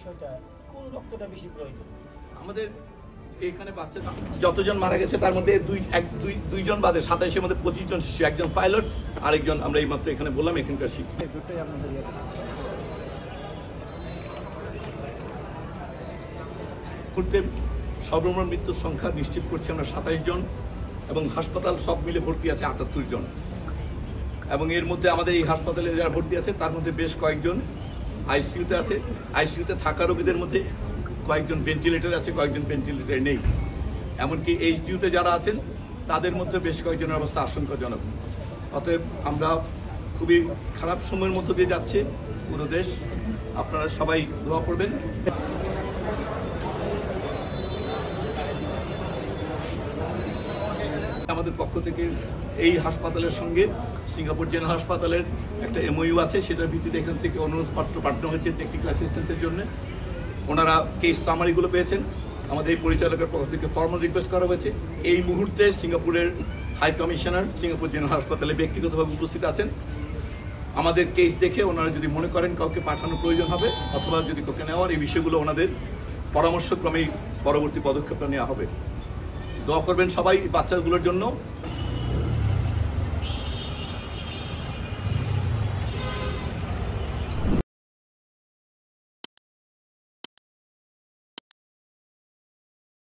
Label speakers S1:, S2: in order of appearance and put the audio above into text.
S1: বিষয়টা কোন রক্তটা বেশি প্রয়োজন?
S2: আমাদের এখানে বাচ্চা যতজন মারা গেছে তার মধ্যে দুইজন বাদে 27-এর মধ্যে 25 জন শিশু, একজন পাইলট আরেকজন আমরা এই মাত্র এখানে বললাম এখানকার শিশু। মুহূর্তে সর্বমোট মৃত্যুর সংখ্যা নিশ্চিত করছি আমরা 27 জন এবং হাসপাতাল সব মিলে ভর্তি আছে 78 জন এবং এর মধ্যে আমাদের এই হাসপাতালে যারা ভর্তি আছে তার মধ্যে বেশ কয়েকজন আইসিইউতে আছে। আইসিইউতে থাকা রোগীদের মধ্যে কয়েকজন ভেন্টিলেটর আছে, কয়েকজন ভেন্টিলেটর নেই। এমনকি এইচডিইউতে যারা আছেন তাদের মধ্যে বেশ কয়েকজনের অবস্থা আশঙ্কাজনক। অতএব আমরা খুবই খারাপ সময়ের মধ্য দিয়ে যাচ্ছে পুরো দেশ। আপনারা সবাই দোয়া করবেন। আমাদের পক্ষ থেকে এই হাসপাতালের সঙ্গে সিঙ্গাপুর জেনারেল হাসপাতালের একটা এমওইউ আছে, সেটার ভিত্তিতে এখান থেকে অনুরোধপত্র পাঠানো হয়েছে টেকনিক্যাল অ্যাসিস্ট্যান্সের জন্য। ওনারা কেস সামারিগুলো পেয়েছেন, আমাদের এই পরিচালকের পক্ষ থেকে ফর্মাল রিকোয়েস্ট করা হয়েছে। এই মুহূর্তে সিঙ্গাপুরের হাই কমিশনার সিঙ্গাপুর জেনারেল হাসপাতালে ব্যক্তিগতভাবে উপস্থিত আছেন। আমাদের কেস দেখে ওনারা যদি মনে করেন কাউকে পাঠানোর প্রয়োজন হবে অথবা যদি কাউকে নেওয়ার, এই বিষয়গুলো ওনাদের পরামর্শক্রমেই পরবর্তী পদক্ষেপটা নেওয়া হবে। দোয়া করবেন সবাই বাচ্চাগুলোর জন্য।